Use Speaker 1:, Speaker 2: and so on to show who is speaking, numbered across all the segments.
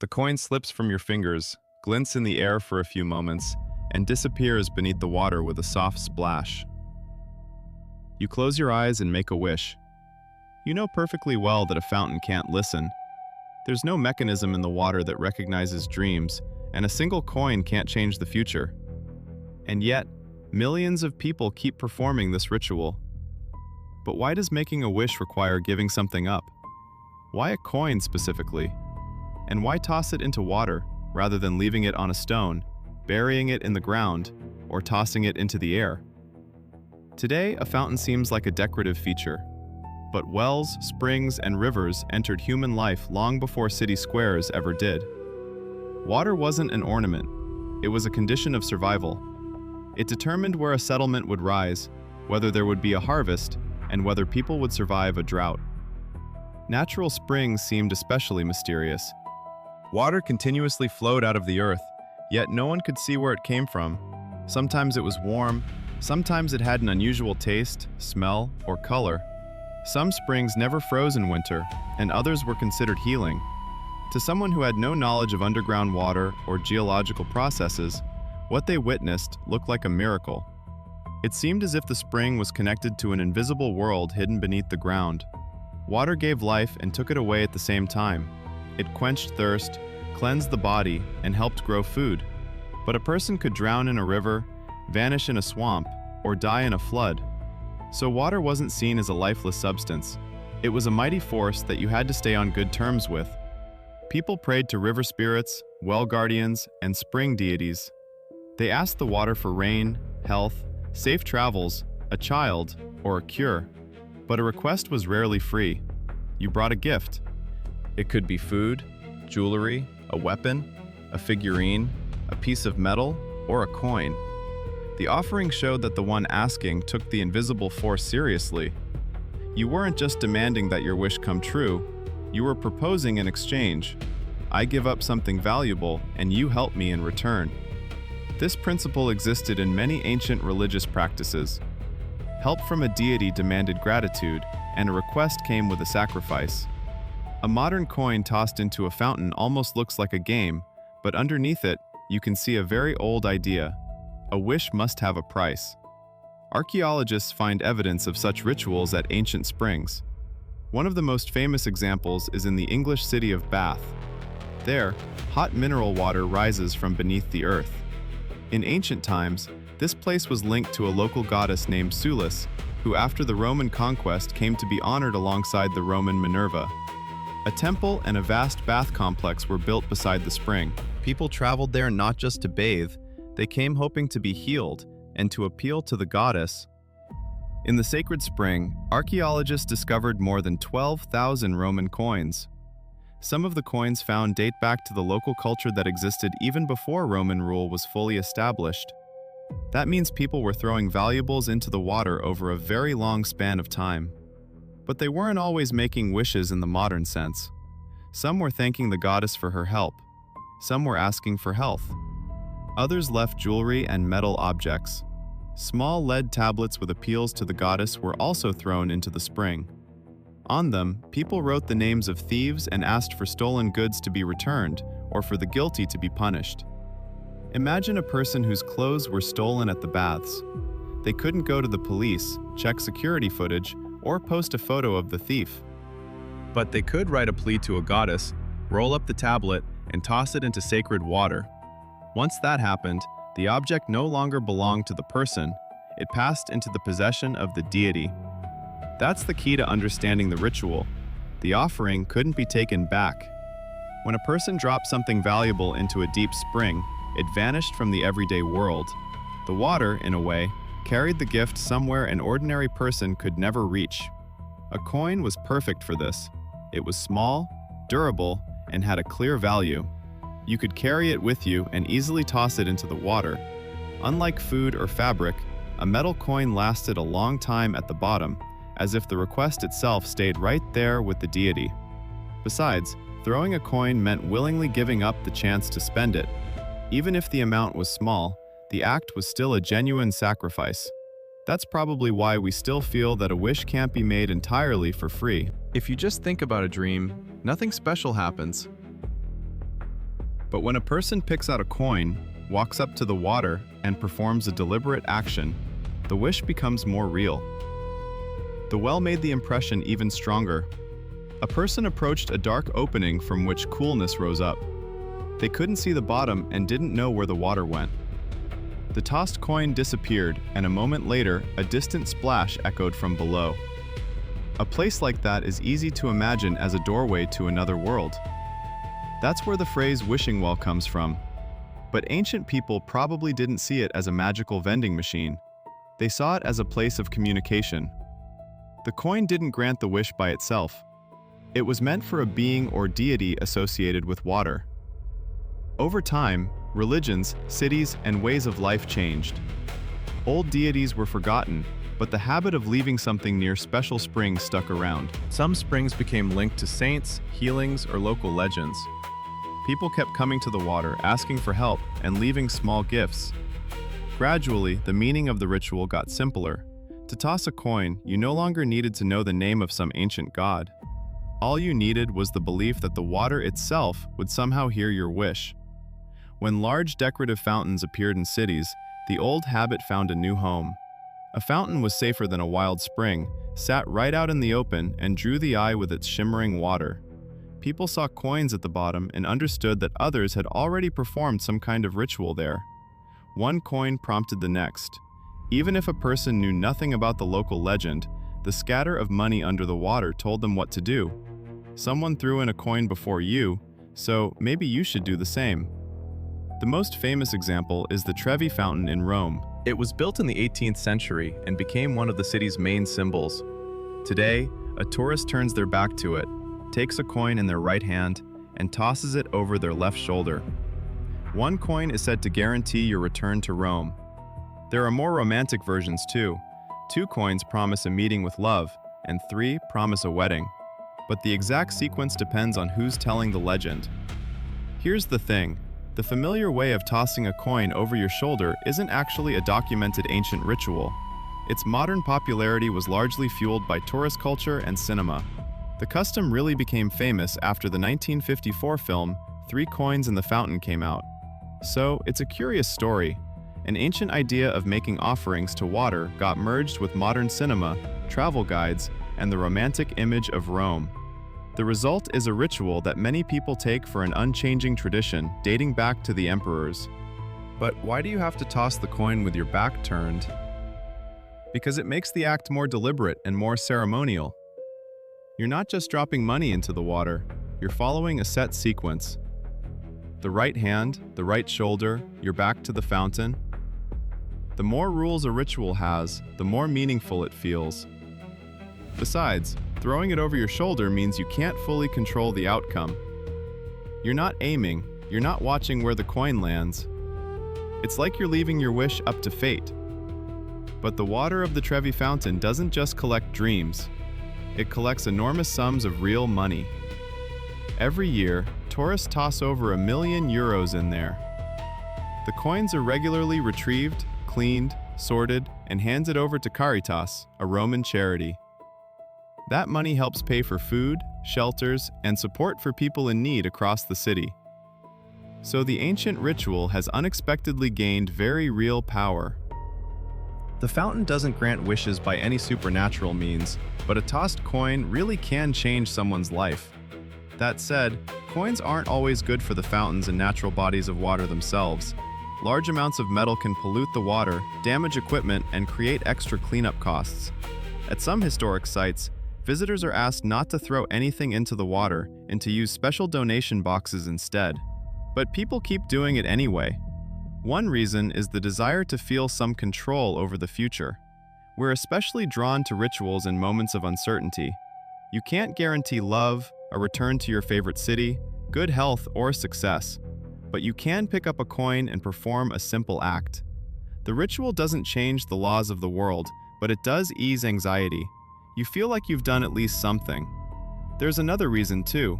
Speaker 1: The coin slips from your fingers, glints in the air for a few moments, and disappears beneath the water with a soft splash. You close your eyes and make a wish. You know perfectly well that a fountain can't listen. There's no mechanism in the water that recognizes dreams, and a single coin can't change the future. And yet, millions of people keep performing this ritual. But why does making a wish require giving something up? Why a coin specifically? And why toss it into water rather than leaving it on a stone, burying it in the ground, or tossing it into the air? Today, a fountain seems like a decorative feature. But wells, springs, and rivers entered human life long before city squares ever did. Water wasn't an ornament. It was a condition of survival. It determined where a settlement would rise, whether there would be a harvest, and whether people would survive a drought. Natural springs seemed especially mysterious. Water continuously flowed out of the earth, yet no one could see where it came from. Sometimes it was warm, sometimes it had an unusual taste, smell, or color. Some springs never froze in winter, and others were considered healing. To someone who had no knowledge of underground water or geological processes, what they witnessed looked like a miracle. It seemed as if the spring was connected to an invisible world hidden beneath the ground. Water gave life and took it away at the same time. It quenched thirst, cleansed the body, and helped grow food. But a person could drown in a river, vanish in a swamp, or die in a flood. So water wasn't seen as a lifeless substance. It was a mighty force that you had to stay on good terms with. People prayed to river spirits, well guardians, and spring deities. They asked the water for rain, health, safe travels, a child, or a cure. But a request was rarely free. You brought a gift. It could be food, jewelry, a weapon, a figurine, a piece of metal, or a coin. The offering showed that the one asking took the invisible force seriously. You weren't just demanding that your wish come true, you were proposing an exchange. I give up something valuable, and you help me in return. This principle existed in many ancient religious practices. Help from a deity demanded gratitude, and a request came with a sacrifice. A modern coin tossed into a fountain almost looks like a game, but underneath it, you can see a very old idea. A wish must have a price. Archaeologists find evidence of such rituals at ancient springs. One of the most famous examples is in the English city of Bath. There, hot mineral water rises from beneath the earth. In ancient times, this place was linked to a local goddess named Sulis, who after the Roman conquest came to be honored alongside the Roman Minerva. A temple and a vast bath complex were built beside the spring. People traveled there not just to bathe, they came hoping to be healed and to appeal to the goddess. In the sacred spring, archaeologists discovered more than 12,000 Roman coins. Some of the coins found date back to the local culture that existed even before Roman rule was fully established. That means people were throwing valuables into the water over a very long span of time. But they weren't always making wishes in the modern sense. Some were thanking the goddess for her help. Some were asking for health. Others left jewelry and metal objects. Small lead tablets with appeals to the goddess were also thrown into the spring. On them, people wrote the names of thieves and asked for stolen goods to be returned or for the guilty to be punished. Imagine a person whose clothes were stolen at the baths. They couldn't go to the police, check security footage, or post a photo of the thief. But they could write a plea to a goddess, roll up the tablet, and toss it into sacred water. Once that happened, the object no longer belonged to the person, it passed into the possession of the deity. That's the key to understanding the ritual. The offering couldn't be taken back. When a person dropped something valuable into a deep spring, it vanished from the everyday world. The water, in a way, carried the gift somewhere an ordinary person could never reach. A coin was perfect for this. It was small, durable, and had a clear value. You could carry it with you and easily toss it into the water. Unlike food or fabric, a metal coin lasted a long time at the bottom, as if the request itself stayed right there with the deity. Besides, throwing a coin meant willingly giving up the chance to spend it. Even if the amount was small, the act was still a genuine sacrifice. That's probably why we still feel that a wish can't be made entirely for free. If you just think about a dream, nothing special happens. But when a person picks out a coin, walks up to the water, and performs a deliberate action, the wish becomes more real. The well made the impression even stronger. A person approached a dark opening from which coolness rose up. They couldn't see the bottom and didn't know where the water went. The tossed coin disappeared, and a moment later, a distant splash echoed from below. A place like that is easy to imagine as a doorway to another world. That's where the phrase wishing well comes from. But ancient people probably didn't see it as a magical vending machine. They saw it as a place of communication. The coin didn't grant the wish by itself. It was meant for a being or deity associated with water. Over time, religions, cities, and ways of life changed. Old deities were forgotten, but the habit of leaving something near special springs stuck around. Some springs became linked to saints, healings, or local legends. People kept coming to the water, asking for help, and leaving small gifts. Gradually, the meaning of the ritual got simpler. To toss a coin, you no longer needed to know the name of some ancient god. All you needed was the belief that the water itself would somehow hear your wish. When large decorative fountains appeared in cities, the old habit found a new home. A fountain was safer than a wild spring, sat right out in the open, and drew the eye with its shimmering water. People saw coins at the bottom and understood that others had already performed some kind of ritual there. One coin prompted the next. Even if a person knew nothing about the local legend, the scatter of money under the water told them what to do. Someone threw in a coin before you, so maybe you should do the same. The most famous example is the Trevi Fountain in Rome. It was built in the 18th century and became one of the city's main symbols. Today, a tourist turns their back to it, takes a coin in their right hand, and tosses it over their left shoulder. One coin is said to guarantee your return to Rome. There are more romantic versions too. 2 coins promise a meeting with love, and 3 promise a wedding. But the exact sequence depends on who's telling the legend. Here's the thing. The familiar way of tossing a coin over your shoulder isn't actually a documented ancient ritual. Its modern popularity was largely fueled by tourist culture and cinema. The custom really became famous after the 1954 film 3 Coins in the Fountain came out. So, it's a curious story. An ancient idea of making offerings to water got merged with modern cinema, travel guides, and the romantic image of Rome. The result is a ritual that many people take for an unchanging tradition dating back to the emperors. But why do you have to toss the coin with your back turned? Because it makes the act more deliberate and more ceremonial. You're not just dropping money into the water, you're following a set sequence. The right hand, the right shoulder, your back to the fountain. The more rules a ritual has, the more meaningful it feels. Besides, throwing it over your shoulder means you can't fully control the outcome. You're not aiming, you're not watching where the coin lands. It's like you're leaving your wish up to fate. But the water of the Trevi Fountain doesn't just collect dreams. It collects enormous sums of real money. Every year, tourists toss over €1 million in there. The coins are regularly retrieved, cleaned, sorted, and handed over to Caritas, a Roman charity. That money helps pay for food, shelters, and support for people in need across the city. So the ancient ritual has unexpectedly gained very real power. The fountain doesn't grant wishes by any supernatural means, but a tossed coin really can change someone's life. That said, coins aren't always good for the fountains and natural bodies of water themselves. Large amounts of metal can pollute the water, damage equipment, and create extra cleanup costs. At some historic sites, visitors are asked not to throw anything into the water and to use special donation boxes instead. But people keep doing it anyway. One reason is the desire to feel some control over the future. We're especially drawn to rituals in moments of uncertainty. You can't guarantee love, a return to your favorite city, good health, or success. But you can pick up a coin and perform a simple act. The ritual doesn't change the laws of the world, but it does ease anxiety. You feel like you've done at least something. There's another reason too.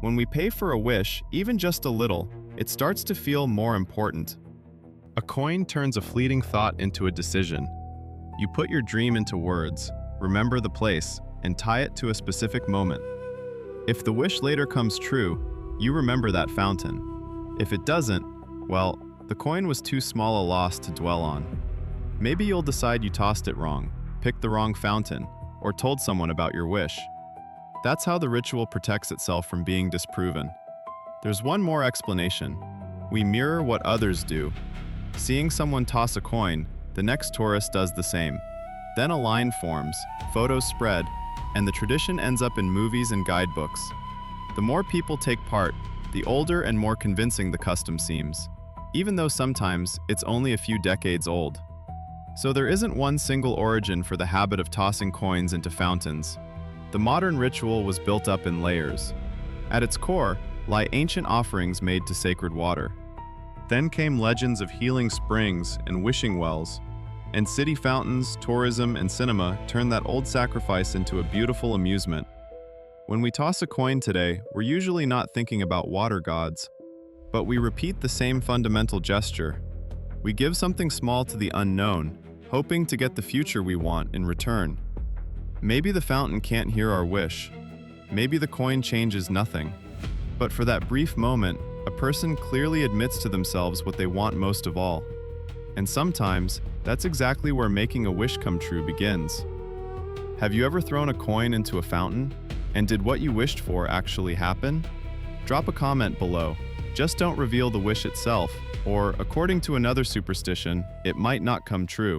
Speaker 1: When we pay for a wish, even just a little, it starts to feel more important. A coin turns a fleeting thought into a decision. You put your dream into words, remember the place, and tie it to a specific moment. If the wish later comes true, you remember that fountain. If it doesn't, well, the coin was too small a loss to dwell on. Maybe you'll decide you tossed it wrong, picked the wrong fountain, or told someone about your wish. That's how the ritual protects itself from being disproven. There's one more explanation. We mirror what others do. Seeing someone toss a coin, the next tourist does the same. Then a line forms, photos spread, and the tradition ends up in movies and guidebooks. The more people take part, the older and more convincing the custom seems, even though sometimes it's only a few decades old. So there isn't one single origin for the habit of tossing coins into fountains. The modern ritual was built up in layers. At its core lie ancient offerings made to sacred water. Then came legends of healing springs and wishing wells, and city fountains, tourism, and cinema turned that old sacrifice into a beautiful amusement. When we toss a coin today, we're usually not thinking about water gods, but we repeat the same fundamental gesture. We give something small to the unknown, hoping to get the future we want in return. Maybe the fountain can't hear our wish. Maybe the coin changes nothing. But for that brief moment, a person clearly admits to themselves what they want most of all. And sometimes, that's exactly where making a wish come true begins. Have you ever thrown a coin into a fountain? And did what you wished for actually happen? Drop a comment below. Just don't reveal the wish itself, or according to another superstition, it might not come true.